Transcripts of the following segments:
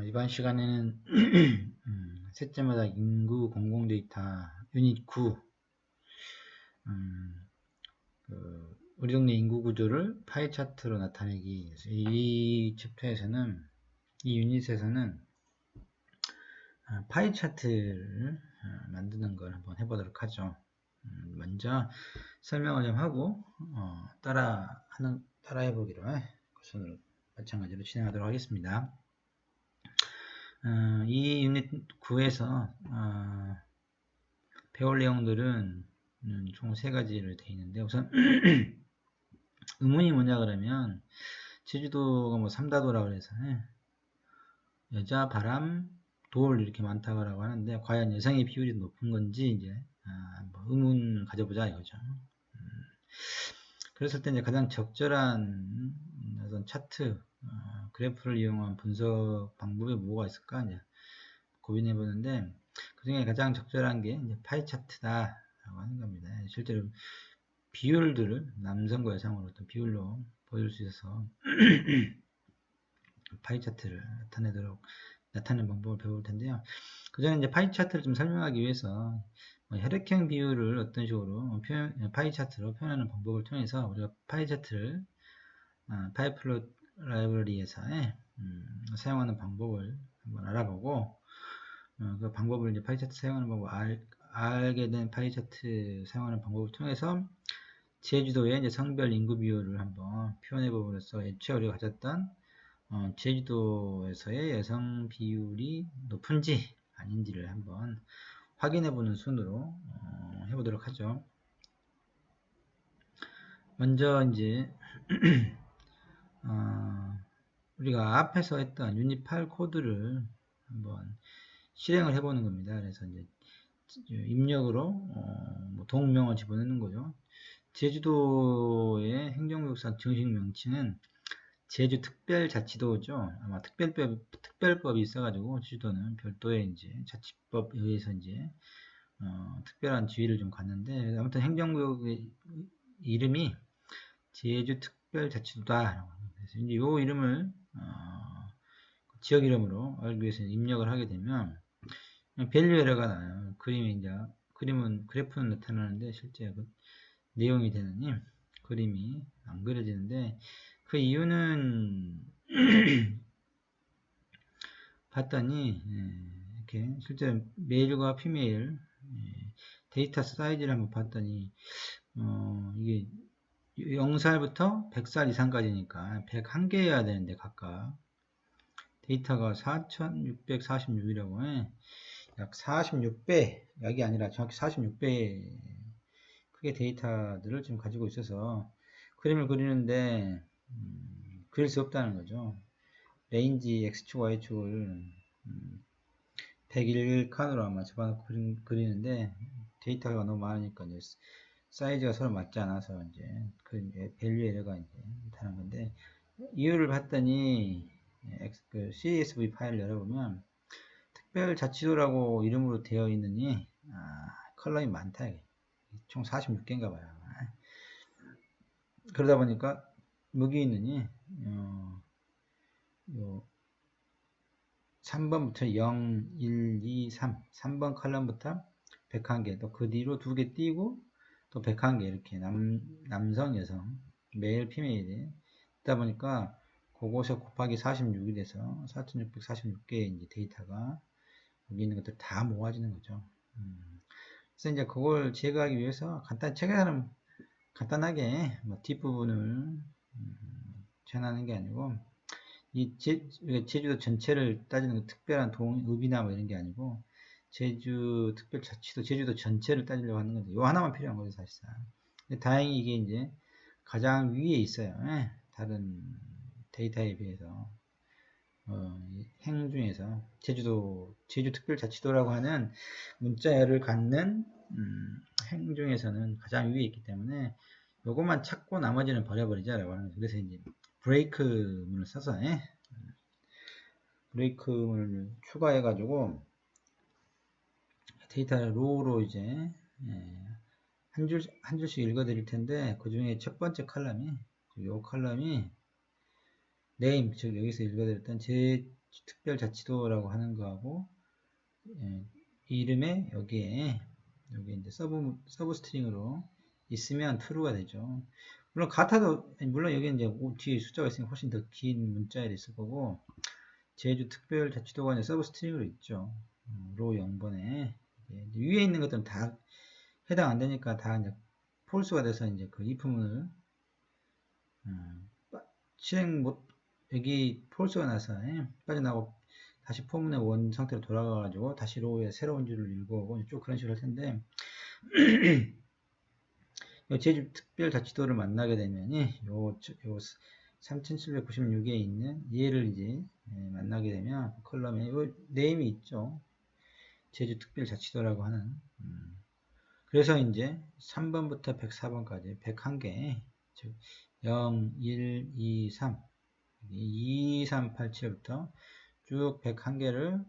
이번 시간에는 셋째마다 인구 공공 데이터 유닛 9 우리 동네 인구 구조를 파이 차트로 나타내기. 이 챕터에서는 이 유닛에서는 파이 차트를 만드는 걸 한번 해보도록 하죠. 먼저 설명을 좀 하고 따라 해보기로 것으로 마찬가지로 진행하도록 하겠습니다. 이 유닛 9에서 배울 내용들은 총 3가지로 되어 있는데, 우선 의문이 뭐냐 그러면 제주도가 뭐 삼다도라고 해서 여자, 바람, 돌 이렇게 많다고 하는데 과연 여성의 비율이 높은 건지 이제 뭐 의문을 가져보자 이거죠. 그랬을 때 이제 가장 적절한 어떤 차트 그래프를 이용한 분석 방법이 뭐가 있을까 이제 고민해 보는데, 그 중에 가장 적절한 게 이제 파이 차트다라고 하는 겁니다. 실제로 비율들을 남성과 여성으로 어떤 비율로 보여줄 수 있어서 파이 차트를 나타내는 방법을 배울 텐데요. 그 전에 이제 파이 차트를 좀 설명하기 위해서 혈액형 비율을 어떤 식으로 파이 차트로 표현하는 방법을 통해서 우리가 파이 차트를 파이플롯 라이브러리에서 사용하는 방법을 한번 알아보고, 그 방법을 이제 파이 차트 사용하는 방법을 알게 된 파이 차트 사용하는 방법을 통해서 제주도의 이제 성별 인구 비율을 한번 표현해 보면서 애초에 우리가 가졌던 제주도에서의 여성 비율이 높은지 아닌지를 한번 확인해 보는 순으로 해보도록 하죠. 먼저 이제 우리가 앞에서 했던 유닛 8 코드를 한번 실행을 해보는 겁니다. 그래서 이제 입력으로 동명을 집어넣는 거죠. 제주도의 행정구역상 정식 명칭은 제주특별자치도죠. 아마 특별법이 있어가지고 제주도는 별도의 이제 자치법에 의해서 이제 특별한 지위를 좀 갖는데, 아무튼 행정구역의 이름이 제주특별자치도다. 그래서 이제 요 이름을 지역 이름으로 알기 위해서 입력을 하게 되면 밸류 에러가 나요. 그래프는 나타나는데 실제 그 내용이 되느니 그림이 안 그려지는데, 그 이유는 봤더니 이렇게 실제 메일과 피메일 데이터 사이즈를 한번 봤더니 이게 0살부터 100살 이상까지니까 101개여야 되는데 각각 데이터가 4646이라고 약 46배, 약이 아니라 정확히 46배 크게 데이터들을 지금 가지고 있어서 그림을 그리는데 그릴 수 없다는 거죠. 레인지 X축, Y축을 101칸으로 아마 잡아놓고 그리는데 데이터가 너무 많으니까 이제 사이즈가 서로 맞지 않아서 이제 그 밸류 에러가 이제 나타난 건데, 이유를 봤더니 그 CSV 파일을 열어보면 특별자치도라고 이름으로 되어 있느니 컬럼이 많다. 총 46개인가 봐요. 그러다 보니까 여기 있느니 3번부터 0, 1, 2, 3번 컬럼부터 101개, 또 그 뒤로 2개 띄고 또 101개 이렇게 남성, 여성, 메일, 피메일이 있다 보니까 그것에 곱하기 46이 돼서 4646개의 이제 데이터가 여기 있는 것들 다 모아지는 거죠. 그래서 이제 그걸 제거하기 위해서 책에서는 간단하게 뭐 뒷부분을 표현하는 게 아니고, 이 제주도 전체를 따지는 특별한 읍이나 뭐 이런 게 아니고 제주 특별자치도 제주도 전체를 따지려고 하는 건데, 요 하나만 필요한 거죠 사실상. 근데 다행히 이게 이제 가장 위에 있어요. 다른 데이터에 비해서 행 중에서 제주 특별자치도라고 하는 문자열을 갖는 행 중에서는 가장 위에 있기 때문에 요것만 찾고 나머지는 버려버리자라고 하는 거죠. 그래서 이제 브레이크문을 써서 브레이크문을 추가해 가지고 데이터를 로우로 이제 한 줄씩 읽어 드릴 텐데, 그 중에 첫 번째 컬럼이 요 컬럼이 네임, 즉 여기서 읽어 드렸던 특별 자치도라고 하는 거하고, 예, 이름에 여기에 이제 서브 스트링으로 있으면 true가 되죠. 물론 같아도, 물론 여기 이제 뒤에 숫자가 있으니까 훨씬 더 긴 문자에 있을 거고, 제주 특별 자치도가 이제 서브 스트링으로 있죠. 로 0번에 위에 있는 것들은 다 해당 안 되니까 다 이제 폴스가 돼서 이제 그 if문을 실행 못, 여기 폴스가 나서 빠져나오고 다시 포문의 원 상태로 돌아가가지고 다시 로우에 새로운 줄을 읽어오고 쭉 그런 식으로 할 텐데, 제주 특별자치도를 만나게 되면이 요 3796에 있는 얘를 이제 만나게 되면 컬럼에 요 네임이 있죠. 제주 특별자치도라고 하는. 그래서 이제 3번부터 104번까지 101개, 즉 0, 1, 2, 3 2, 3, 8, 7부터 쭉 101개를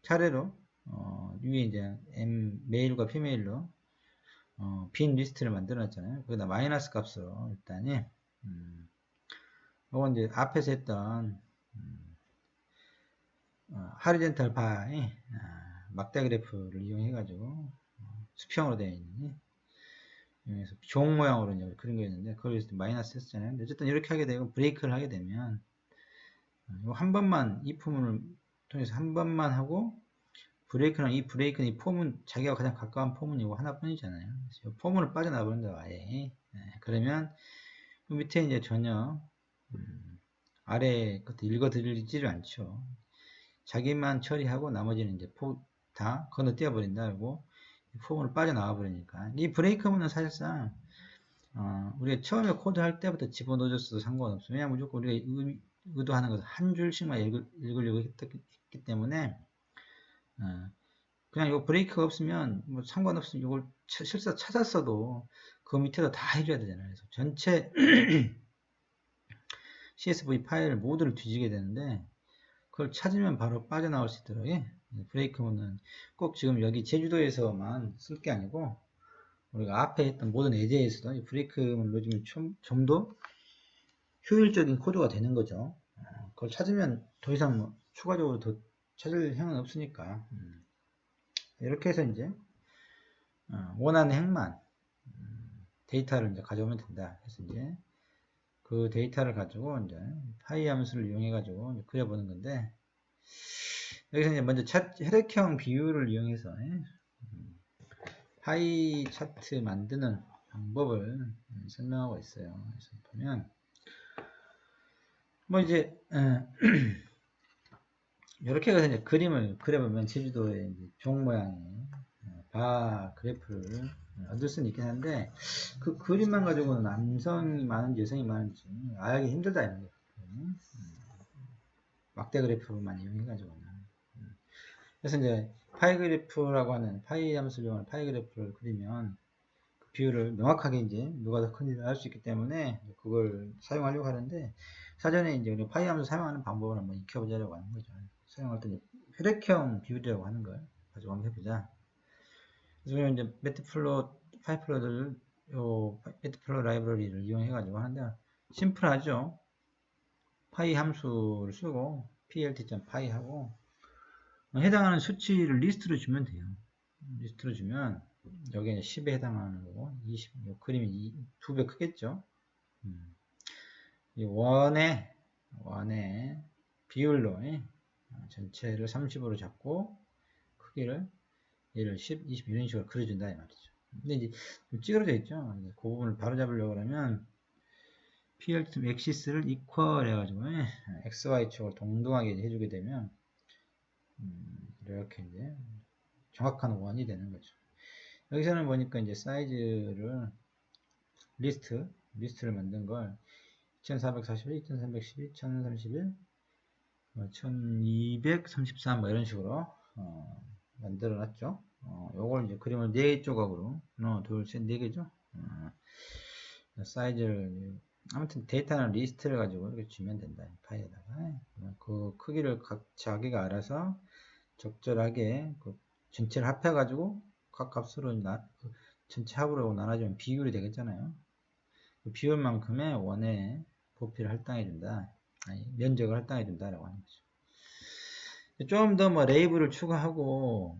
차례로 위에 이제 메일과 피메일로 빈 리스트를 만들어 놨잖아요. 거기다 마이너스 값으로 일단은 이건 이제 앞에서 했던 하리젠탈 바의 막대 그래프를 이용해 가지고 수평으로 되어 있는 그래서 종 모양으로 이제 그런 거였는데 그걸 마이너스 했잖아요. 어쨌든 이렇게 하게 되고 브레이크를 하게 되면 한 번만 이 포문을 통해서 한 번만 하고 브레이크는 이 포문 자기가 가장 가까운 포문이고 하나뿐이잖아요. 그래서 이 포문을 빠져나와 버린다 아예. 그러면 그 밑에 이제 전혀 아래 것도 읽어드리지를 않죠. 자기만 처리하고 나머지는 이제 다 건너뛰어 버린다고 포문을 빠져나와 버리니까 이 브레이크문은 사실상 우리가 처음에 코드할 때부터 집어넣어줬어도 상관없어요. 왜냐하면 무조건 우리가 의도하는 것은 한 줄씩만 읽으려고 했기 때문에 그냥 이 브레이크가 없으면 뭐 상관없으면 이걸 실사 찾았어도 그 밑에다 다 해줘야 되잖아요. 그래서 전체 CSV 파일 모두를 뒤지게 되는데 그걸 찾으면 바로 빠져나올 수 있도록 브레이크문은 꼭 지금 여기 제주도에서만 쓸 게 아니고 우리가 앞에 했던 모든 예제에서도 이 브레이크문을 넣어주면 좀 더 효율적인 코드가 되는 거죠. 그걸 찾으면 더 이상 뭐 추가적으로 더 찾을 행은 없으니까 이렇게 해서 이제 원하는 행만 데이터를 이제 가져오면 된다. 그래서 이제 그 데이터를 가지고 이제 파이 함수를 이용해 가지고 그려보는 건데 여기서 이제 먼저 혈액형 비율을 이용해서 파이 차트 만드는 방법을 설명하고 있어요. 그래서 보면 뭐 이제 이렇게 해서 이제 그림을 그려보면 제주도의 이제 종 모양의 바 그래프를 얻을 수는 있긴 한데 그 그림만 가지고는 남성이 많은지 여성이 많은지 알기 힘들다 이런 거예요. 막대 그래프만 이용해 가지고는. 그래서 이제 파이 그래프라고 하는 파이 함수를 이용한 파이 그래프를 그리면 그 비율을 명확하게 이제 누가 더 큰지를 알 수 있기 때문에 그걸 사용하려고 하는데 사전에 이제 우리 파이 함수 사용하는 방법을 한번 익혀보자고 하는 거죠. 사용할 때 혈액형 비율이라고 하는 걸 가지고 한번 해보자. 그래서 이제 파이플로를 요 매트플로 라이브러리를 이용해 가지고 하는데 심플하죠. 파이 함수를 쓰고 plt.py 하고 해당하는 수치를 리스트로 주면 돼요. 리스트로 주면 여기 이제 10에 해당하는 거고 20, 요 그림이 2배 크겠죠. 이 원의 비율로 전체를 30으로 잡고 크기를 얘를 10, 20 이런 식으로 그려준다 이 말이죠. 근데 이제 찌그러져 있죠. 그 부분을 바로 잡으려고 그러면 plt axis를 equal 해가지고 xy 축을 동등하게 해주게 되면 이렇게 이제 정확한 원이 되는 거죠. 여기서는 보니까 이제 사이즈를 리스트를 만든 걸 2441, 2312, 1031, 1233 뭐 이런 식으로 만들어 놨죠. 요걸 이제 그림을 4개 조각으로 하나, 둘, 셋, 4개죠. 사이즈를 아무튼 데이터는 리스트를 가지고 이렇게 주면 된다. 파일에다가 그 크기를 자기가 알아서 적절하게 그 전체를 합해 가지고 각 값으로 전체 합으로 나눠주면 비율이 되겠잖아요. 그 비율만큼의 원의 부피를 할당해 준다. 아니, 면적을 할당해 준다라고 하는 거죠. 좀 더 뭐 레이블을 추가하고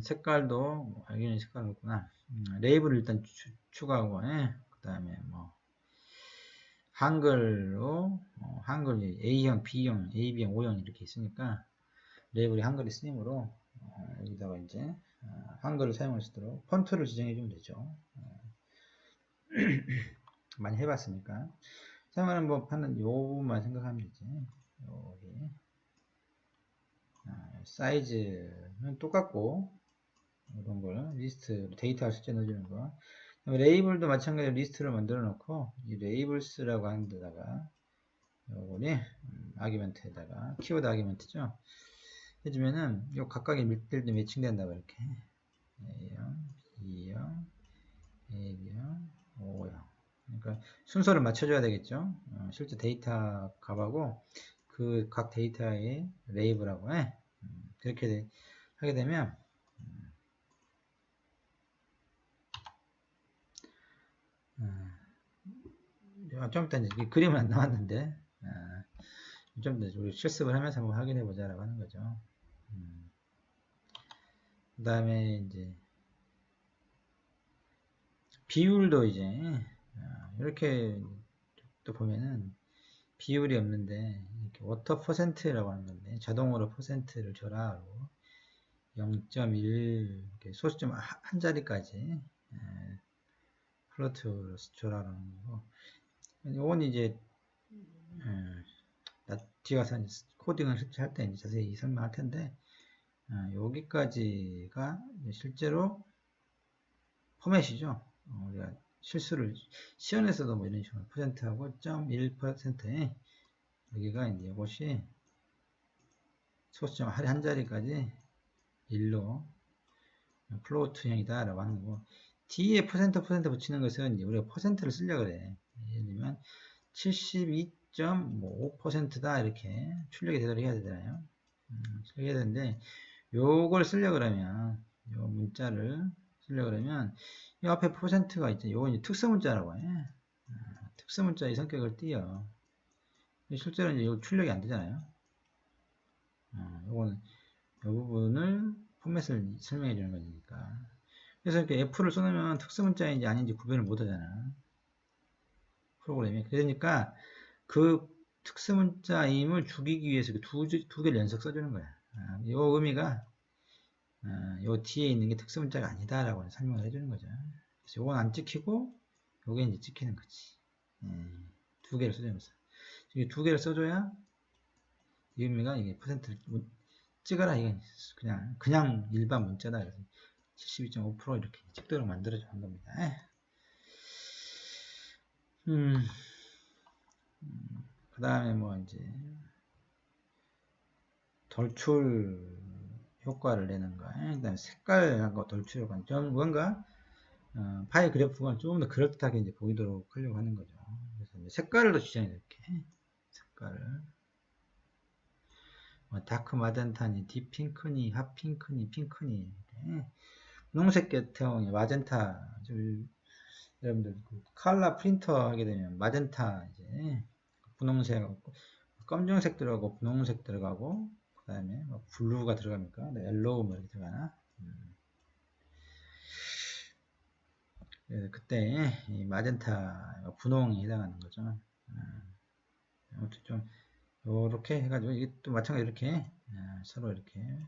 색깔도 알겠는 색깔이 있구나. 레이블을 일단 추가하고 그 다음에 뭐 한글로 한글 A형, B형, AB형, O형 이렇게 있으니까 레이블이 한글이 쓰임으로 여기다가 이제 한글을 사용할 수 있도록 폰트를 지정해 주면 되죠. 많이 해봤으니까 사용하는 법하는 요 부분만 생각하면 되지. 여기 사이즈는 똑같고 이런 걸 리스트 데이터를 실제 넣어주는 거. 레이블도 마찬가지로 리스트를 만들어 놓고 이 레이블스라고 하는 데다가 요거니 아기멘트에다가 키워드 아기멘트죠. 해주면은 요 각각의 밑들도 매칭된다고 이렇게 A형, B형, AB형, O형. 그러니까 순서를 맞춰줘야 되겠죠. 실제 데이터 값하고 그 각 데이터의 레이블하고 그렇게 하게 되면 좀 이따 이제 그림은 안 나왔는데 좀 더 우리 실습을 하면서 한번 확인해 보자라고 하는 거죠. 그 다음에 이제 비율도 이제 이렇게 또 보면은 비율이 없는데 이렇게 워터 퍼센트라고 하는 건데 자동으로 퍼센트를 줘라고 0.1 소수점 한 자리까지 플로트로 줘라라는 거고 이건 이제 뒤에 가서 코딩을 할 때 자세히 설명할 텐데 여기까지가 실제로 포맷이죠. 우리가 실수를 시연에서도 뭐 이런 식으로 퍼센트하고 0.1%에 여기가 이제 이것이 소수점 한 자리까지 1로 플로트형이다 라고 하는 거고 뒤에 퍼센트 붙이는 것은 이제 우리가 퍼센트를 쓰려고 그래. 예를 들면 72.5%다 이렇게 출력이 되도록 해야 되잖아요. 해야 되는데 요걸 쓰려고 그러면 요 문자를 쓰려고 그러면 이 앞에 퍼센트가 있죠. 요건 이제 특수 문자라고 해. 특수 문자의 성격을 띄어. 실제로 이제 요 출력이 안 되잖아요. 요거는 요 부분을 포맷을 설명해 주는 거니까. 그래서 이렇게 F를 써놓으면 특수 문자인지 아닌지 구별을 못 하잖아. 프로그램이. 그러니까 그 특수 문자임을 죽이기 위해서 두 개를 연속 써주는 거야. 이 의미가 요 뒤에 있는 게 특수 문자가 아니다라고 설명을 해주는 거죠. 그래서 요건 안 찍히고 요게 이제 찍히는 거지. 두 개를 써주면서 두 개를 써줘야 이 의미가 이게 퍼센트를 찍어라 이건 그냥 일반 문자다. 72.5% 이렇게 찍도록 만들어주는 겁니다. 그 다음에 뭐 이제 돌출 효과를 내는 거. 그 다음에 색깔하고 돌출 효과는 좀 뭔가 파일 그래프가 조금 더 그럴듯하게 이제 보이도록 하려고 하는 거죠. 그래서 색깔을 지정해 이렇게 색깔을 뭐 다크 마젠타니, 딥핑크니, 핫핑크니, 핑크니 분홍색 계통의 마젠타 여러분들 그 칼라 프린터 하게 되면 마젠타 이제 분홍색 검정색 들어가고 분홍색 들어가고 그 다음에 블루가 들어갑니까? 옐로우 뭐 이렇게 들어가나? 그때 이 마젠타 분홍이 해당하는 거죠. 아무튼 좀 이렇게 해가지고 이게 또 마찬가지로 이렇게 서로 이렇게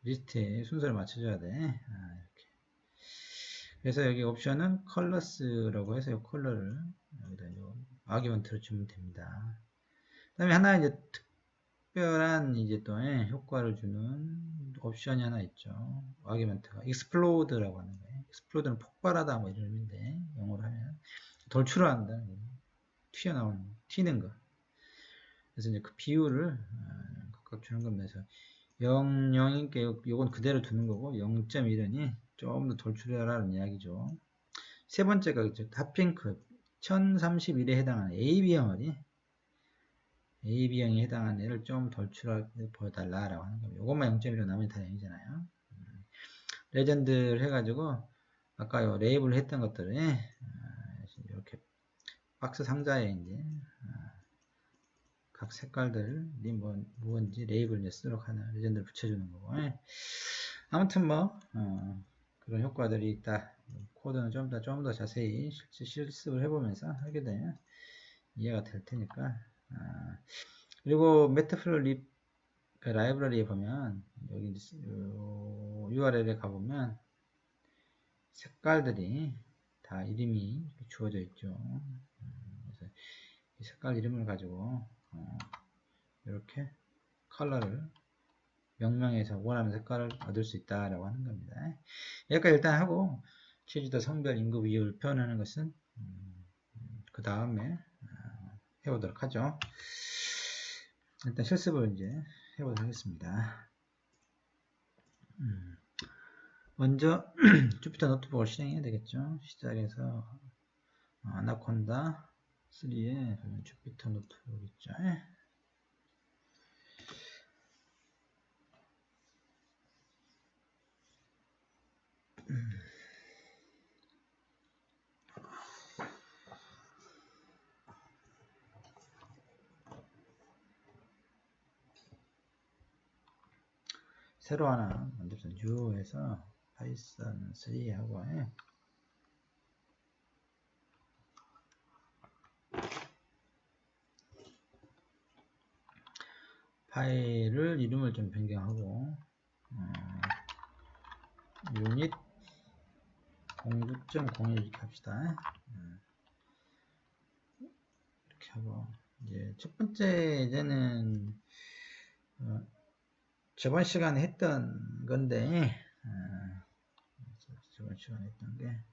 리스트에 순서를 맞춰줘야 돼. 이렇게. 그래서 여기 옵션은 컬러스라고 해서 이 컬러를 여기다 아기먼트로 주면 됩니다. 그 다음에 하나 이제 특별한 이제 또 효과를 주는 옵션이 하나 있죠. 아기먼트가 익스플로드라고 하는 거예요. 익스플로드는 폭발하다 뭐 이런 의미인데 영어로 하면 돌출을 한다. 튀는 거. 그래서 이제 그 비율을 각각 주는 겁니다. 그래서 0, 0인께 요건 그대로 두는 거고 0.1은 좀 더 돌출해라는 이야기죠. 세 번째가 있죠. 핫핑크 1031에 해당하는 AB형이 AB형에 해당하는 애를 좀 돌출하게 보여달라라고 하는 겁니다. 요것만 0.1로 나머지 다 0이잖아요. 레전드를 해가지고 아까 요 레이블을 했던 것들을 이렇게 박스 상자에 이제 각 색깔들이 뭔지 레이블 이제 쓰도록 하는 레전드를 붙여주는 거고. 아무튼 그런 효과들이 있다. 코드는 좀 더 자세히 실습을 해보면서 하게 되면 이해가 될 테니까. 그리고 매트플로 라이브러리에 보면 여기 URL에 가보면 색깔들이 다 이름이 주어져 있죠. 그래서 이 색깔 이름을 가지고 이렇게 컬러를 명명해서 원하는 색깔을 얻을 수 있다라고 하는 겁니다. 여기까지 일단 하고 취지도 성별, 임금, 이유를 표현하는 것은 그 다음에 해보도록 하죠. 일단 실습을 이제 해보도록 하겠습니다. 먼저 주피터 노트북을 실행해야 되겠죠. 시작해서 아나콘다 3에 주피터 노트북 있죠. 새로 하나 만들어서 뉴에서 파이썬 3하고 파일을 이름을 좀 변경하고 유닛 09.01 이렇게 합시다. 이렇게 하고 이제 첫 번째 이제는 저번 시간에 했던 건데 저번 시간에 했던 게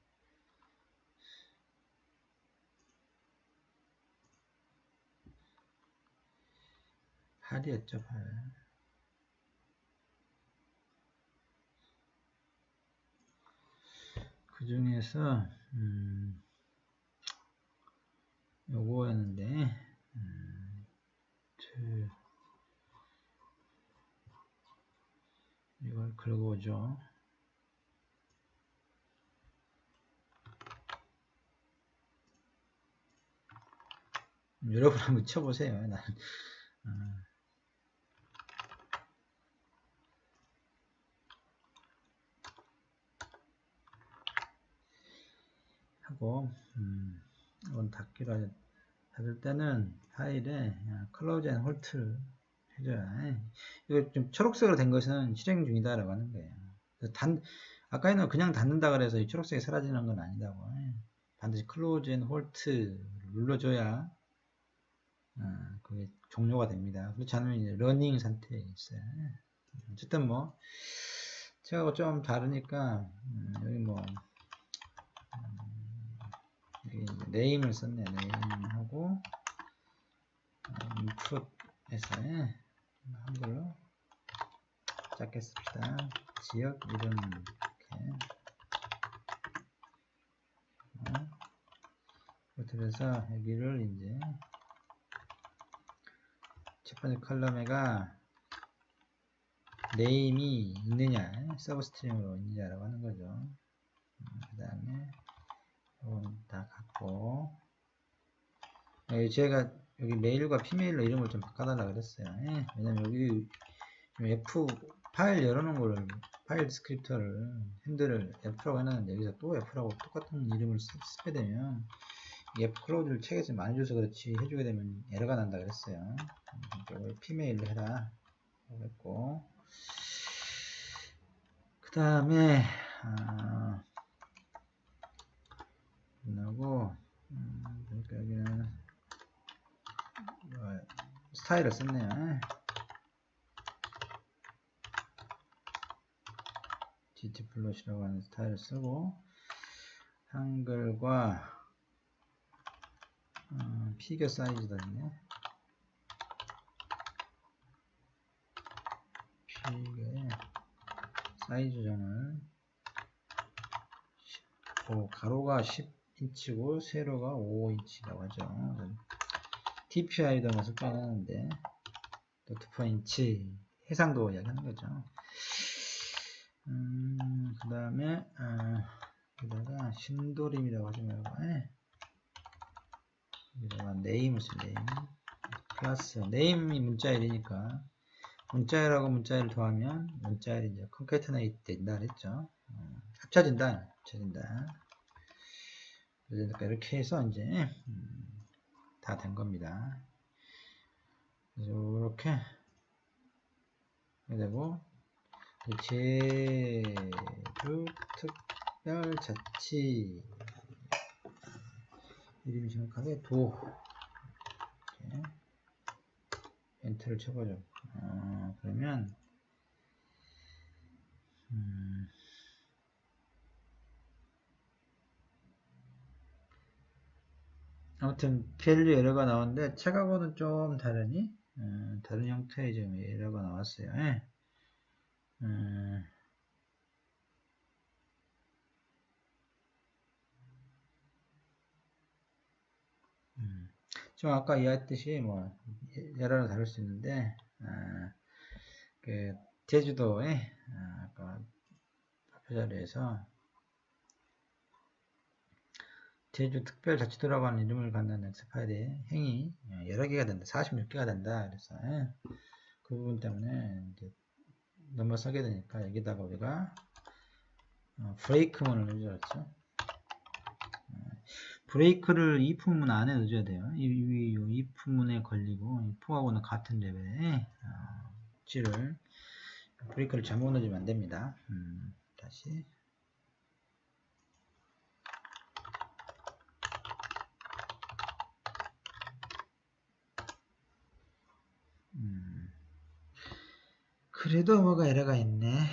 팔이었죠. 8. 그 중에서 요거였는데 이걸 긁어오죠. 여러분 한번 쳐보세요. 나는 하고 이건 닫기로 닫을 때는 파일에 클로즈 앤 홀트 해줘야. 이거 좀 초록색으로 된 것은 실행 중이다라고 하는 거예요. 아까는 그냥 닫는다 그래서 이 초록색이 사라지는 건 아니다고. 반드시 클로즈 앤 홀트 눌러줘야 그게 종료가 됩니다. 그렇지 않으면 이제 러닝 상태에 있어요. 어쨌든 제가 좀 다르니까 여기 여기 네임을 썼네. 네임하고 인풋에서 한글로 작게 씁시다. 지역 이름 이렇게 그래서 여기를 이제 첫 번째 컬럼에가 네임이 있느냐, 서브스트링으로 있느냐라고 하는 거죠. 그 다음에 이건 다 갖고 제가 여기 메일과 피메일로 이름을 좀 바꿔달라 그랬어요. 왜냐면 여기 파일 열어놓은 거를 파일 디스크립터를 핸들을 F라고 해놨는데 여기서 또 F라고 똑같은 이름을 쓰게 되면 F 클로즈를 책에서 많이 줘서 그렇지 해주게 되면 에러가 난다 그랬어요. 이걸 피메일로 해라 했고, 그 다음에 끝나고 그러니까 여기는 스타일을 썼네요. ggplot이라고 하는 스타일을 쓰고 한글과 피겨 사이즈다 있네. 피겨의 사이즈 정을 가로가 10인치고 세로가 5인치라고 하죠. TPI도 습관하는데 노트포인치 해상도 이야기하는 거죠. 그 다음에 여기다가 심도림이라고 하지 말고 여기다가 네임을 쓰 네임 클래스 네임이 문자일이니까 문자일하고 문자일 더하면 문자일이 이제 concatenate 된다 그랬죠. 합쳐진다. 그러니까 이렇게 해서 이제 다 된 겁니다. 그래서 이렇게 되고 제주 특별자치 이름이 정확하게 도 이렇게 엔터를 쳐보죠. 그러면 아무튼 밸류 에러가 나오는데 책하고는 좀 다르니 다른 형태의 좀 에러가 나왔어요. 예. 좀 아까 이해했듯이 뭐 에러는 다를 수 있는데 그 제주도에 아까 발표 자료에서 제주특별자치도라고 하는 이름을 갖는 엑스파일의 행이 여러 개가 된다. 46개가 된다. 그래서 그 부분 때문에 이제 넘어서게 되니까 여기다가 우리가 브레이크문을 넣어줬죠. 브레이크를 if문 안에 넣어줘야 돼요. 이 if문에 걸리고 if하고는 같은 레벨의 G를 브레이크를 잘못 넣어주면 안 됩니다. 다시 그래도 뭐가 에러가 있네.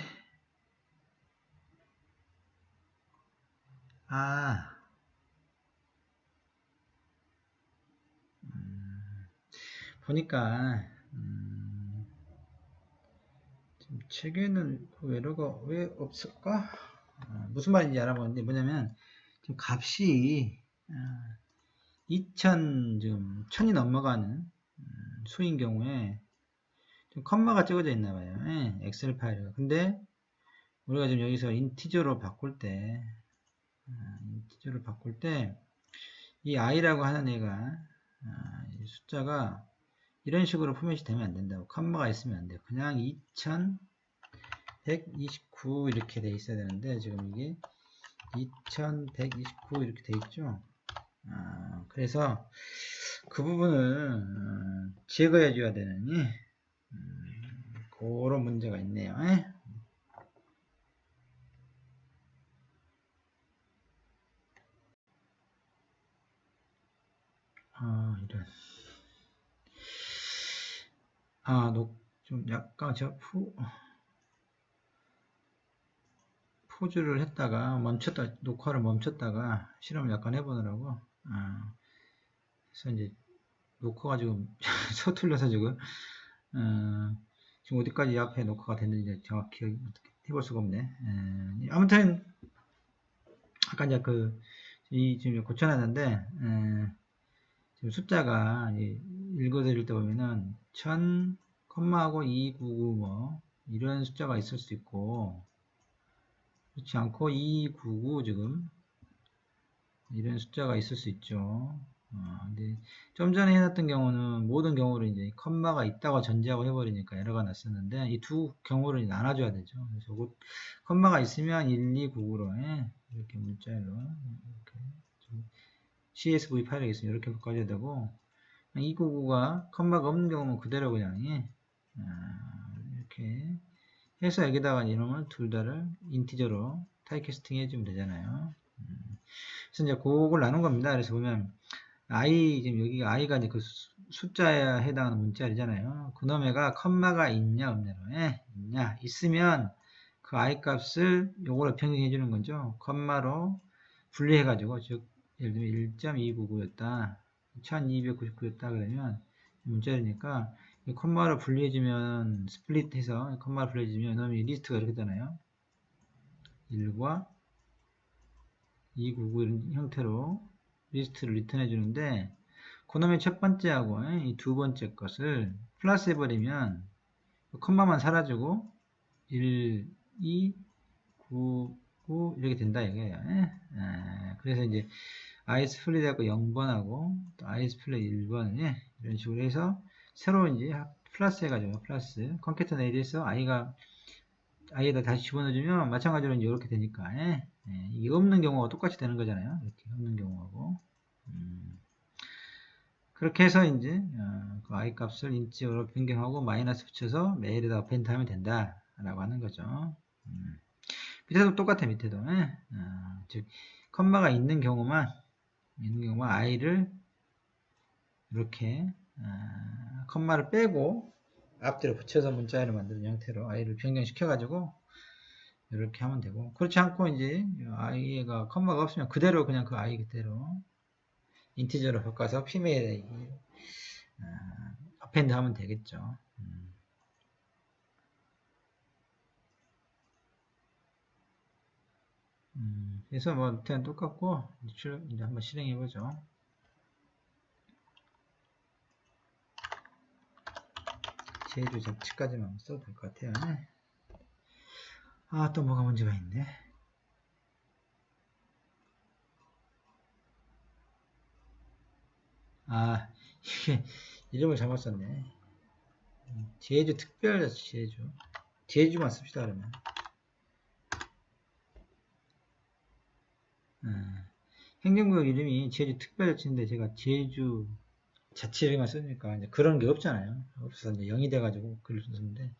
보니까 지금 책에는 그 에러가 왜 없을까? 무슨 말인지 알아보는데 뭐냐면 지금 값이 2000 지금 1000이 넘어가는 수인 경우에 좀 컴마가 찍어져 있나 봐요. 엑셀 파일에. 근데 우리가 지금 여기서 인티저로 바꿀 때 이 i라고 하는 애가 이 숫자가 이런 식으로 포맷이 되면 안 된다고. 컴마가 있으면 안 돼요. 그냥 2129 이렇게 돼 있어야 되는데 지금 이게 2129 이렇게 돼 있죠. 그래서 그 부분을 제거해 줘야 되느니 그런 문제가 있네요. 이런. 좀 약간 제가 포즈를 했다가 녹화를 멈췄다가 실험을 약간 해보느라고 그래서 이제 녹화가 지금 서툴러서 지금 지금 어디까지 앞에 녹화가 됐는지 정확히 해볼 수가 없네. 아무튼 아까 이제 지금 고쳐놨는데 지금 숫자가 읽어드릴 때 보면은 1000, 컴마하고 299 뭐 이런 숫자가 있을 수 있고 그렇지 않고 299 지금 이런 숫자가 있을 수 있죠. 근데 좀 전에 해놨던 경우는 모든 경우를 이제 컴마가 있다고 전제하고 해버리니까 에러가 났었는데 이 두 경우를 나눠줘야 되죠. 그래서 컴마가 있으면 1299로 이렇게 문자로 이렇게 CSV 파일에 있으면 이렇게 바꿔줘야 되고 299가 컴마가 없는 경우는 그대로 그냥 이렇게 해서 여기다가 이놈을 둘 다를 인티저로 타입캐스팅 해주면 되잖아요. 그래서 이제 그걸 나눈 겁니다. 그래서 보면 지금 여기가 i가 이제 그 숫자에 해당하는 문자리잖아요. 그놈애가 컴마가 있냐 없냐로 있냐 있으면 그 i 값을 요거로 평행해 주는 거죠. 컴마로 분리해 가지고 즉 예를 들면 1.299였다 1299였다 그러면 문자리니까 이 컴마로 분리해 주면 스플릿해서 컴마로 분리해 주면 이놈이 리스트가 이렇게 되잖아요. 1과 299 이런 형태로 리스트를 리턴해 주는데 그놈의 첫 번째하고 이 두 번째 것을 플러스 해버리면 컴마만 사라지고 1, 2, 9, 9 이렇게 된다 이거예요. 그래서 이제 i 스플릿하고 0번하고 또 i 스플릿 1번 이런 식으로 해서 새로 이제 플러스 해가지고 플러스 컨캐터네이트해서 i에다 다시 집어넣어주면 마찬가지로 이제 이렇게 되니까 이게 없는 경우가 똑같이 되는 거잖아요. 이렇게 없는 경우하고 그렇게 해서 이제 그 i 값을 인치로 변경하고 마이너스 붙여서 메일에다 어펜트 하면 된다 라고 하는 거죠. 밑에도 똑같아. 밑에도 즉 컴마가 있는 경우만 i를 이렇게 컴마를 빼고 앞뒤로 붙여서 문자열을 만드는 형태로 i를 변경시켜 가지고 이렇게 하면 되고, 그렇지 않고 이제 i가 컴마가 없으면 그대로 그냥 그 i 그대로 인티저로 바꿔서 피메일에 어펜드 하면 되겠죠. 그래서 뭐 그냥 똑같고 이제 한번 실행해 보죠. 제주 잡지까지만 써도 될 것 같아요. 또 뭐가 문제가 있네. 이게 이름을 잘못 썼네. 제주 특별자치 제주만 씁시다 그러면. 행정구역 이름이 제주 특별자치인데 제가 제주 자치 이름만 쓰니까 이제 그런 게 없잖아요. 없어서 이제 0이 돼가지고 글을 썼는데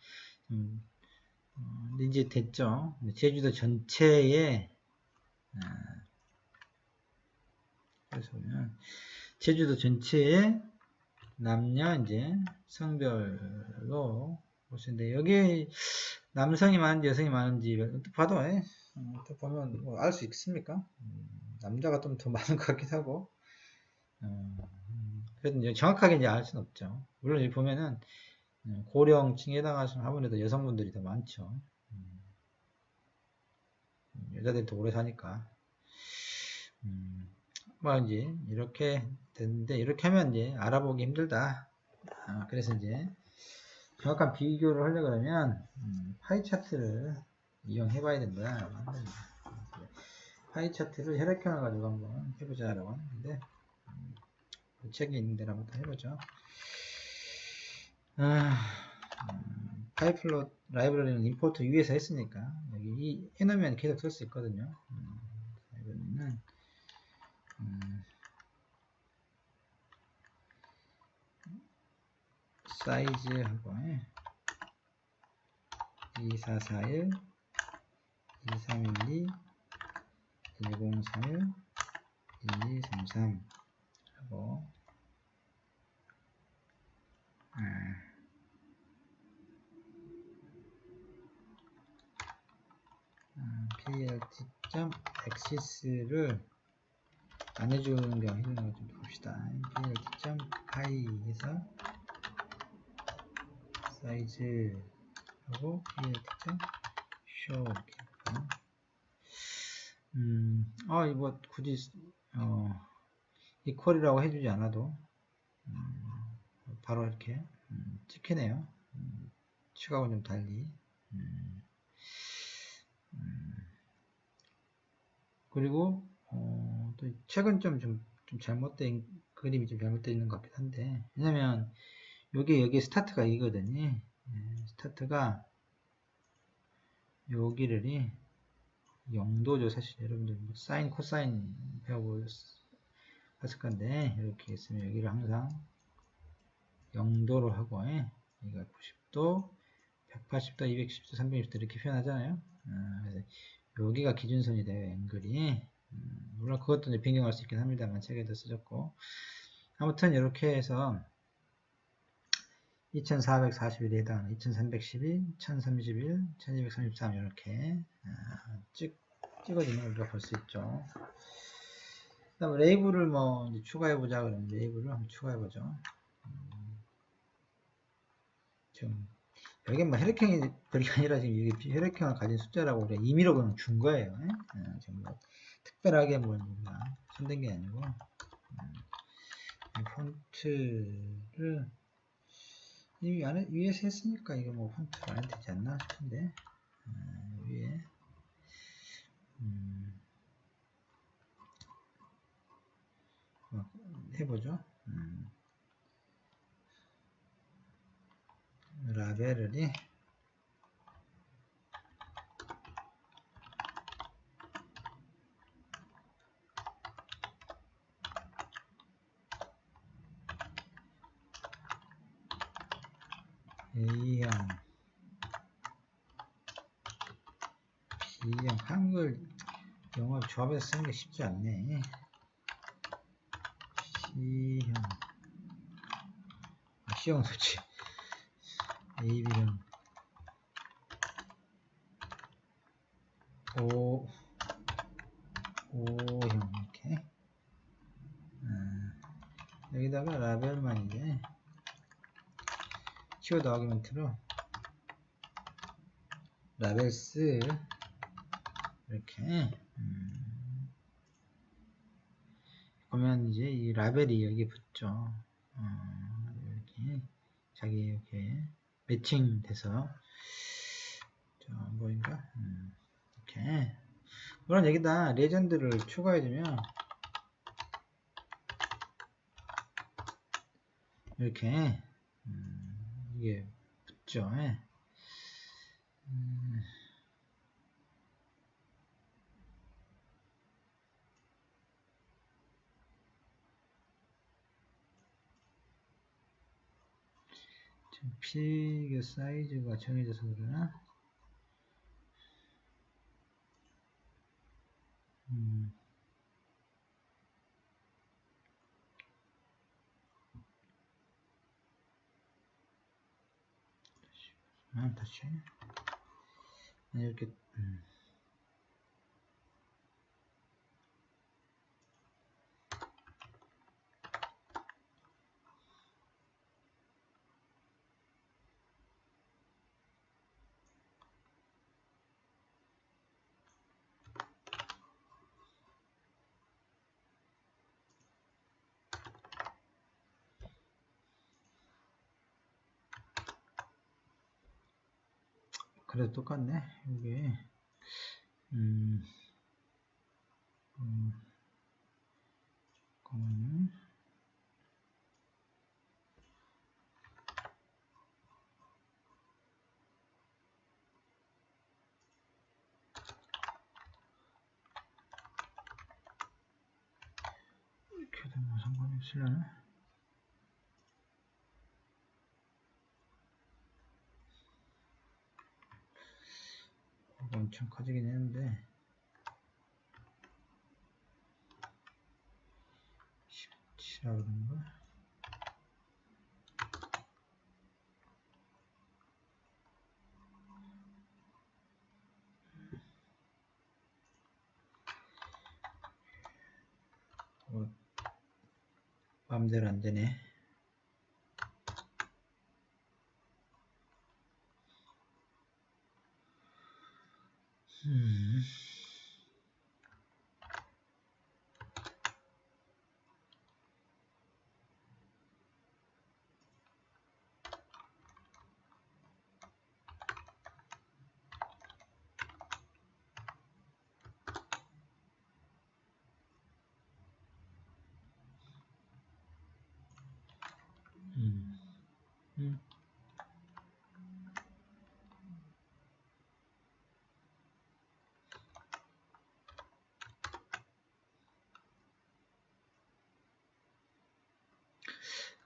근데 이제 됐죠. 제주도 전체에 그래서 보면 제주도 전체에 남녀 이제 성별로 보시는데 여기 남성이 많은지 여성이 많은지 봐도 또 보면 뭐 알 수 있습니까? 남자가 좀 더 많은 것 같기도 하고 그래도 이제 정확하게 이제 알 수는 없죠. 물론 여기 보면은 고령층에 해당하시는 아무래도 여성분들이 더 많죠. 여자들이 더 오래 사니까. 뭐 이제 이렇게 됐는데 이렇게 하면 이제 알아보기 힘들다. 그래서 이제 정확한 비교를 하려고 그러면 파이 차트를 이용해 봐야 된다. 파이 차트를 혈액형을 가지고 한번 해보자라고 하는데 그 책이 있는 데로 한번 해보죠. 파이플롯 라이브러리는 임포트 위에서 했으니까 여기 해놓으면 계속 쓸 수 있거든요. 이번에는 사이즈하고 2441 2312 1031 1233 하고 plt.axis를 안 해주는 경우 해주는 거 좀 봅시다. plt.py 해서 사이즈 하고 plt.show 이렇게 이거 굳이 이퀄이라고 해주지 않아도 바로 이렇게 찍히네요. 추가하고 좀 달리. 그리고 또 책은 좀 잘못된 그림이 좀 잘못되어 있는 것 같긴 한데, 왜냐면 여기 스타트가 이거든요. 스타트가 여기를 0도죠. 사실 여러분들 뭐 사인 코사인 배워보셨을 건데 이렇게 있으면 여기를 항상 0도로 하고 여기가 90도 180도 210도 360도 이렇게 표현하잖아요. 그래서 여기가 기준선이 돼요. 앵글이. 물론 그것도 이제 변경할 수 있긴 합니다만 책에도 쓰셨고, 아무튼 이렇게 해서 2441에 해당하는 2312, 1031, 1233 이렇게 찍어지는 걸 우리가 볼 수 있죠. 그 다음 레이블을 뭐 이제 추가해보자 그러면 레이블을 한번 추가해보죠. 지금 여기 뭐 혈액형이 별게 아니라 지금 여기 혈액형을 가진 숫자라고 우리가 임의로 그냥 준 거예요. 지금 뭐 특별하게 뭐 손댄 게 아니고 폰트를 이미 위에서 했으니까 이거 뭐 폰트를 안 해도 되지 않나 싶은데 위에 해보죠. 라벨이 A형, B형, 한글 영어 조합해서 쓰는 게 쉽지 않네. C형, C형 좋지. AB형, O형 이렇게. 여기다가 라벨만 이제 키워드 아규멘트로 라벨스 이렇게 그러면 이제 이 라벨이 여기 붙죠. 여기 자기 이렇게 매칭돼서 뭐인가 이렇게. 물론 여기다 레전드를 추가해주면 이렇게 이게 붙죠. 필기 사이즈가 정해져서 그러나? 다시 이렇게 그래도 똑같네. 이게 이렇게 되면 상관이 없으려나? 엄청 커지긴 했는데 17이라 그런가? 마음대로 안 되네.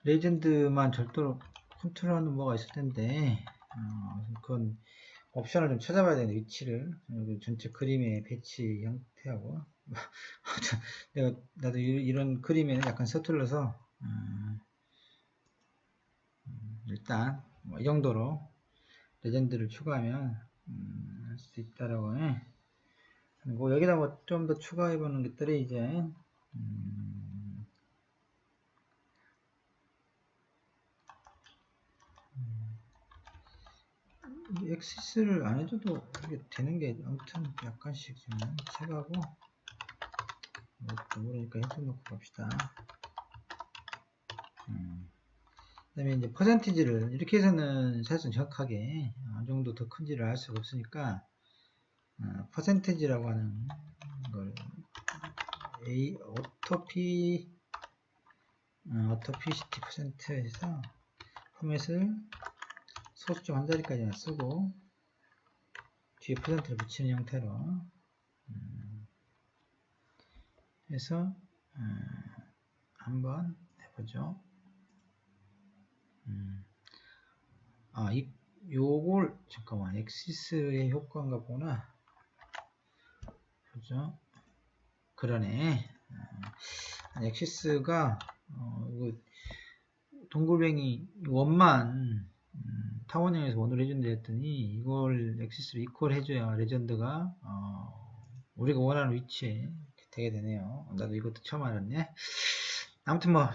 레전드만 절도로 컨트롤하는 뭐가 있을 텐데 그건 옵션을 좀 찾아봐야 되는 위치를 전체 그림의 배치 형태하고 나도 이런 그림에는 약간 서툴러서 일단 이 정도로 레전드를 추가하면 할 수 있다라고 해. 그리고 여기다 뭐 좀 더 추가해보는 것들이 이제 액세스를 안 해줘도 이게 되는 게 아무튼 약간씩 좀 체크하고 모르니까 해줘놓고 갑시다. 그 다음에 이제 퍼센티지를 이렇게 해서는 사실 정확하게 어느 정도 더 큰지를 알 수가 없으니까 퍼센티지라고 하는 걸 오토피시티 퍼센트에서 포맷을 소수점 한 자리까지만 쓰고 뒤에 퍼센트를 붙이는 형태로 해서 한번 해보죠. 요걸 잠깐만 엑시스의 효과인가 보나. 보죠. 그러네. 엑시스가 이거 동글뱅이 원만 타원형에서 원으로 해준다 했더니 이걸 엑시스로 이퀄 해줘야 레전드가 우리가 원하는 위치에 되게 되네요. 나도 이것도 처음 알았네. 아무튼 뭐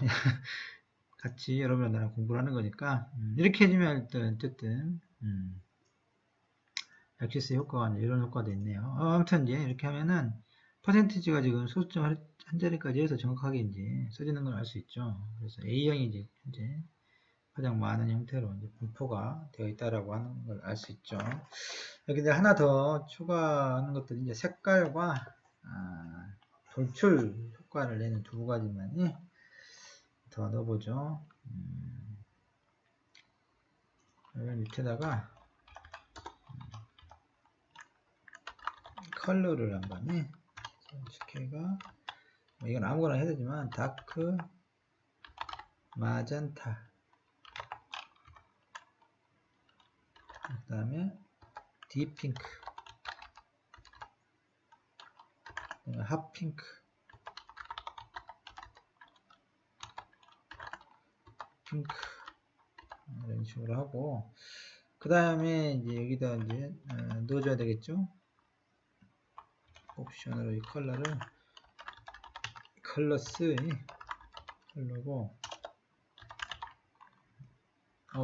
같이 여러분이랑 나랑 공부를 하는 거니까 이렇게 해주면 어쨌든 엑시스 효과가 이런 효과도 있네요. 아무튼 이제 이렇게 하면은 퍼센티지가 지금 소수점 한 자리까지 해서 정확하게 이제 써지는 걸 알 수 있죠. 그래서 A형이 이제 현재 가장 많은 형태로 이제 분포가 되어 있다라고 하는 걸 알 수 있죠. 여기 하나 더 추가하는 것들이 이제 색깔과 돌출 효과를 내는 두 가지만 더 넣어보죠. 여기 밑에다가 컬러를 한번 스케가 이건 아무거나 해도 되지만 다크 마젠타 그 다음에 딥핑크 핫핑크 핑크 이런 식으로 하고 그 다음에 이제 여기다 이제 넣어줘야 되겠죠. 옵션으로 이 컬러를 컬러스 컬러고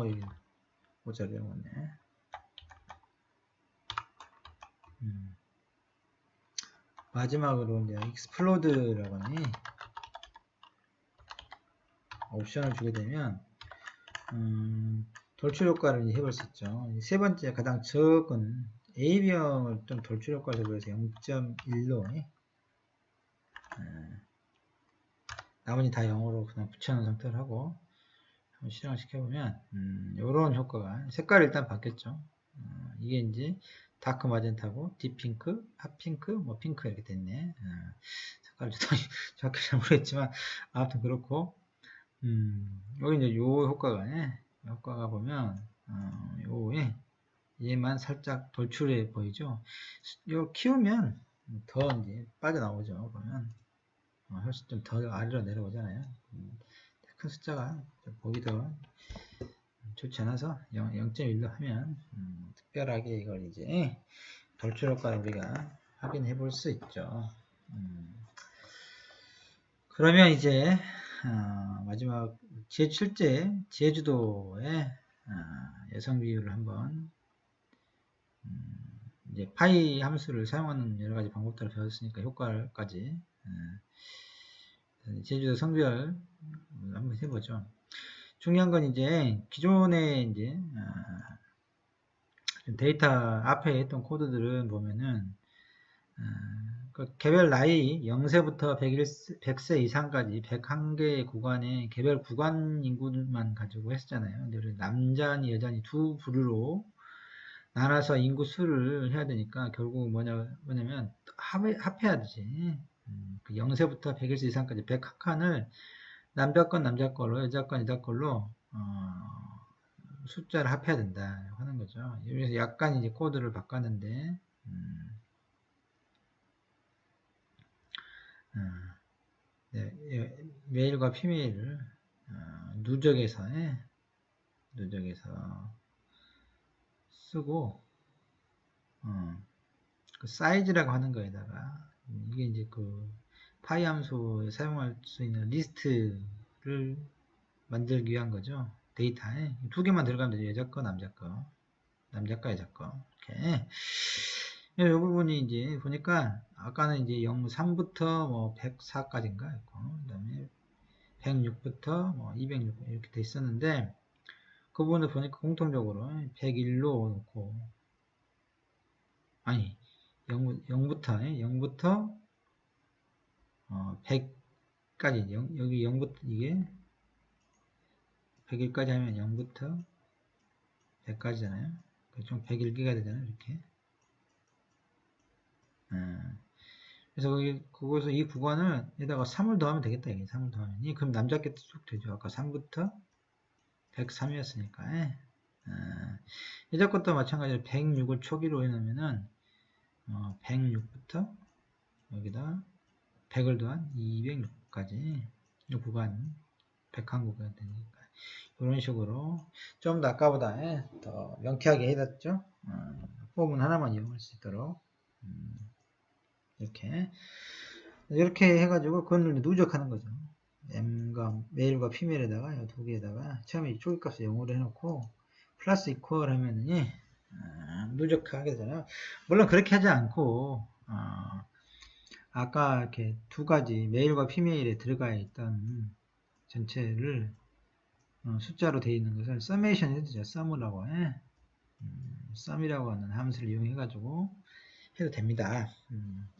이게 모자를 먹었네. 마지막으로 이제 익스플로드라고 하니 옵션을 주게 되면 돌출 효과를 해볼 수 있죠. 세 번째 가장 적은 A병을 좀 돌출 효과를 해서 0.1로 나머지 다 0으로 그냥 붙여놓은 상태로 하고 한번 실행을 시켜보면 이런 효과가 색깔이 일단 바뀌었죠. 이게 이제 다크 마젠타고 딥핑크, 핫핑크, 뭐 핑크 이렇게 됐네. 색깔을 정확히 잘 모르겠지만 아무튼 그렇고 여기 이제 요 효과가 보면 얘만 살짝 돌출해 보이죠. 요 키우면 더 이제 빠져나오죠. 보면 훨씬 좀 더 아래로 내려오잖아요. 큰 숫자가 보기 더 좋지 않아서 0.1로 하면 특별하게 이걸 이제 돌출 효과를 우리가 확인해 볼 수 있죠. 그러면 이제 마지막 실제 제주도의 여성 비율을 한번 이제 파이 함수를 사용하는 여러 가지 방법들을 배웠으니까 효과까지 제주도 성별 한번 해보죠. 중요한 건 이제 기존에 이제 데이터 앞에 했던 코드들은 보면은 그 개별 나이 0세부터 100세 이상까지 101개의 구간에 개별 구간 인구만 가지고 했었잖아요. 근데 우리 남자니 여자니 두 부류로 나눠서 인구 수를 해야 되니까 결국 뭐냐면 합해야 되지. 그 0세부터 100세 이상까지 101칸을 남자 건 남자 걸로 여자 건 여자 걸로 숫자를 합해야 된다 하는 거죠. 여기서 약간 이제 코드를 바꿨는데 네, 메일과 피메일을 누적해서 쓰고 그 사이즈라고 하는 거에다가 이게 이제 그 파이 함수에 사용할 수 있는 리스트를 만들기 위한 거죠. 데이터에 두 개만 들어가면 되죠. 여자 거, 남자 거, 여자 거 이렇게. 이 부분이 이제 보니까 아까는 이제 03부터 뭐 104까지인가 있고, 그 다음에 106부터 뭐 206 이렇게 돼 있었는데 그 부분을 보니까 공통적으로 101로 놓고 아니 0부터 100까지 여기 0부터 이게 100일까지 하면 0부터 100까지잖아요. 총 101개가 되잖아요. 이렇게. 그래서 그거에서 이 구간을 여기다가 3을 더하면 되겠다. 이게 3을 더하면. 그럼 남자께 쭉 되죠. 아까 3부터 103이었으니까. 여자 것도 마찬가지로 106을 초기로 해놓으면은 106부터 여기다 100을 더한 206까지 이 구간 101구간 되니까 이런 식으로 좀 더 아까보다 더 명쾌하게 해놨죠. 폼은 하나만 이용할 수 있도록 이렇게 해가지고 그걸 누적하는 거죠. M과 메일과 피메일에다가 두 개에다가 처음에 초기값을 0으로 해놓고 플러스 이퀄 하면은 누적하게 되잖아요. 물론 그렇게 하지 않고 아까 이렇게 두 가지 메일과 피메일에 들어가 있던 전체를 숫자로 되어 있는 것을 서메이션 해주죠. sum이라고 sum이라고 하는 함수를 이용해 가지고 해도 됩니다.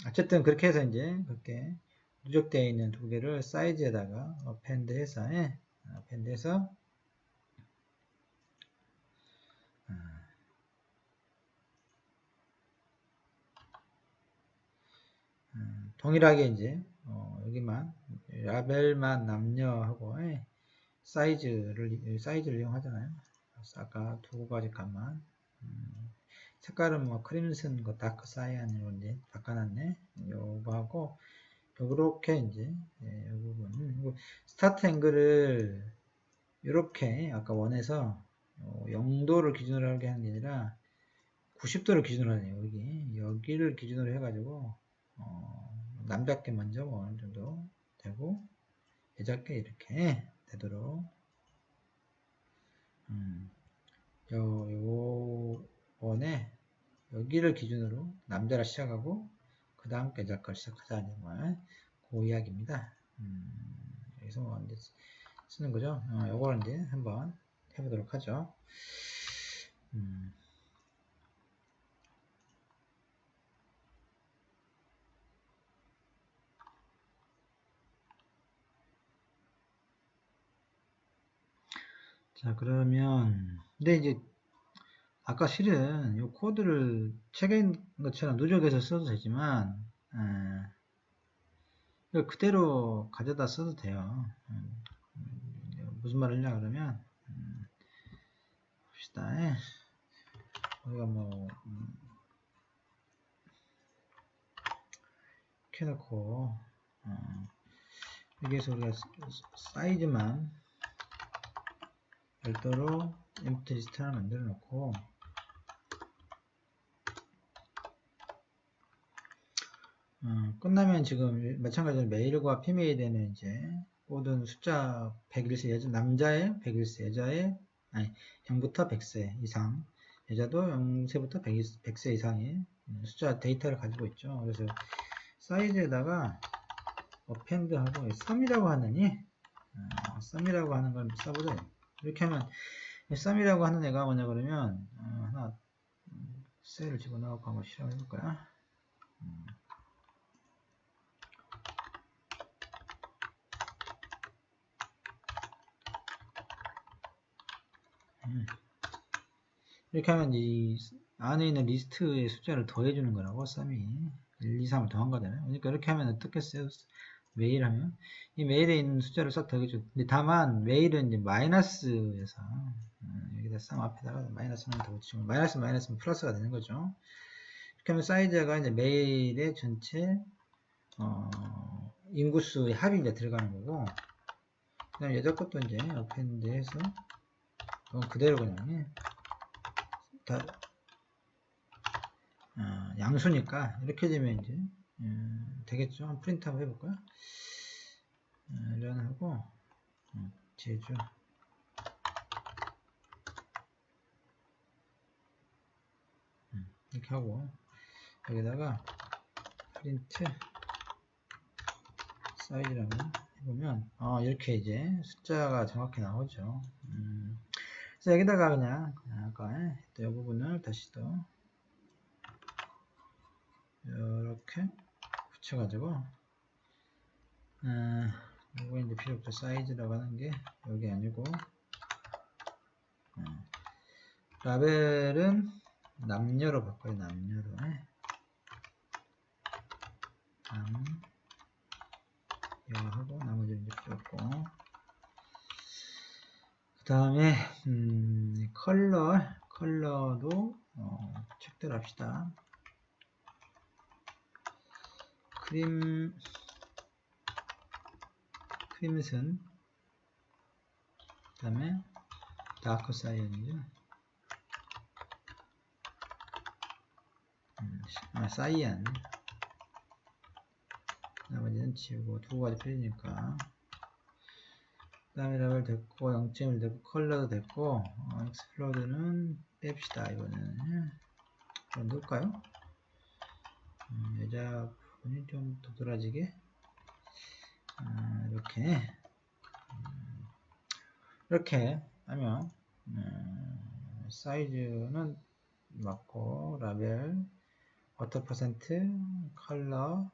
어쨌든 그렇게 해서 이제 그렇게 누적되어 있는 두 개를 사이즈에다가 append 해서 동일하게 이제 여기만 라벨만 남녀하고 사이즈를 이용하잖아요. 아까 두 가지 값만 색깔은 뭐 크림슨, 다크 사이안 이런 바꿔놨네. 요거하고 요렇게 이제 이 부분 스타트 앵글을 이렇게 아까 원에서 0도를 기준으로 하게 하는 게 아니라 90도를 기준으로 하네요. 여기를 기준으로 해가지고 남작게 먼저 어느 정도 되고 여작게 이렇게 되도록 요 원에 여기를 기준으로 남자를 시작하고 그 다음 여작걸 시작하자는 그 이야기입니다. 여기서 이제 쓰는 거죠. 요거를 이제 한번 해보도록 하죠. 자, 그러면 근데 이제 아까 실은 이 코드를 책에 있는 것처럼 누적해서 써도 되지만 이걸 그대로 가져다 써도 돼요. 무슨 말이냐 그러면 봅시다. 우리가 뭐 이렇게 해놓고 여기에서 우리가 사이즈만 별도로 엠프티 리스트 하나 만들어 놓고 끝나면 지금 마찬가지로 메일과 피메일에는 이제 모든 숫자 101세 남자의 101세 여자의 0부터 100세 이상 여자도 0세부터 100세 이상의 숫자 데이터를 가지고 있죠. 그래서 사이즈에다가 append하고 sum이라고 하느니 sum이라고 하는 걸 써보자. 이렇게 하면 sum이라고 하는 애가 뭐냐 그러면 하나 셀을 집어넣고 한번 실험해 볼까요? 이렇게 하면 이 안에 있는 리스트의 숫자를 더해주는 거라고 sum이 1, 2, 3을 더한 거잖아요. 그러니까 이렇게 하면 어떻게 써요? 메일 하면 이 메일에 있는 숫자를 싹 더해줘. 근데 다만 메일은 이제 마이너스여서 여기다 sum 앞에다가 마이너스는 더 붙이면 마이너스는 플러스가 되는 거죠. 이렇게 하면 사이즈가 이제 메일의 전체 인구수의 합이 이제 들어가는 거고, 그 다음에 여자 것도 이제 append해서 그대로 그냥 다 양수니까 이렇게 되면 이제 되겠죠. 한번 프린트 한번 해볼까요? 런하고 제주 이렇게 하고 여기다가 프린트 사이즈라고 해보면 이렇게 이제 숫자가 정확히 나오죠. 그래서 여기다가 그냥 아까 이 부분을 다시 또 이렇게 붙여가지고 이거 이제 필요 없죠. 사이즈라고 하는 게 여기 아니고 라벨은 남녀로 바꿔요. 남녀로. 하고 나머지는 이제 필요 없고. 그 다음에 컬러도 체크를 합시다. 크림슨, 그 다음에 다크 사이언이죠. 사이언. 나머지는 지우고 두 가지 필요니까. 그 다음에 라벨 됐고 0.1 됐고 컬러도 됐고 익스플로드는 뺍시다. 이거는 그럼 넣을까요? 여자 부분이 좀 도드라지게 이렇게 하면 사이즈는 맞고 라벨 워터 퍼센트 컬러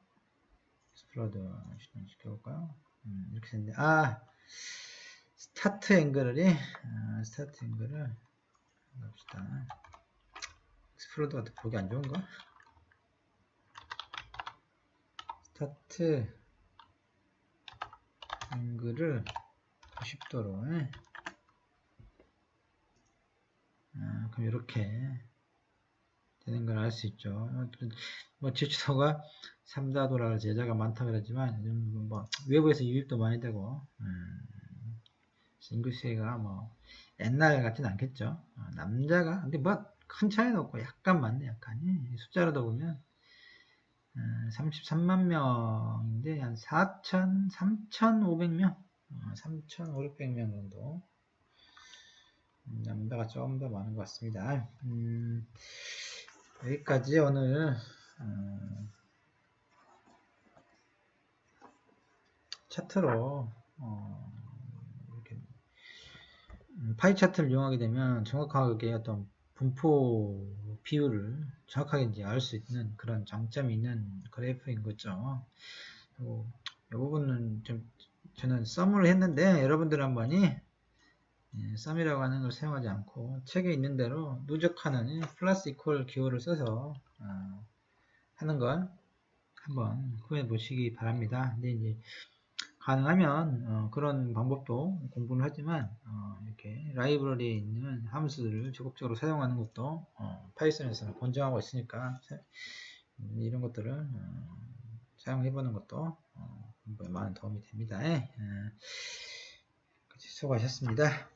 익스플로드 시켜볼까요? 이렇게 됐는데 스타트 앵글을 합시다. 익스플로드가 보기 안 좋은가? 스타트 앵글을 90도로 그럼 이렇게 되는 걸 알 수 있죠. 뭐 지주도가 3다도라 제자가 많다 그러지만 요즘 뭐 외부에서 유입도 많이 되고 잉글리시가 뭐 옛날 같진 않겠죠. 남자가 근데 뭐 큰 차이는 없고 약간 많네. 약간이 숫자로도 보면 33만 명인데 한 3,500명 3,500명 정도 남자가 조금 더 많은 것 같습니다. 여기까지 오늘 차트로 이렇게 파이 차트를 이용하게 되면 정확하게 어떤 분포 비율을 정확하게 이제 알 수 있는 그런 장점이 있는 그래프인 거죠. 이 부분은 좀 저는 썸을 했는데 여러분들 한번이 썸이라고 하는 걸 사용하지 않고 책에 있는 대로 누적하는 플러스 이퀄 기호를 써서 하는 걸 한번 구해 보시기 바랍니다. 근데 이제 가능하면 그런 방법도 공부를 하지만 이렇게 라이브러리에 있는 함수들을 적극적으로 사용하는 것도 파이썬에서는 권장하고 있으니까 이런 것들을 사용해 보는 것도 공부에 많은 도움이 됩니다. 수고하셨습니다.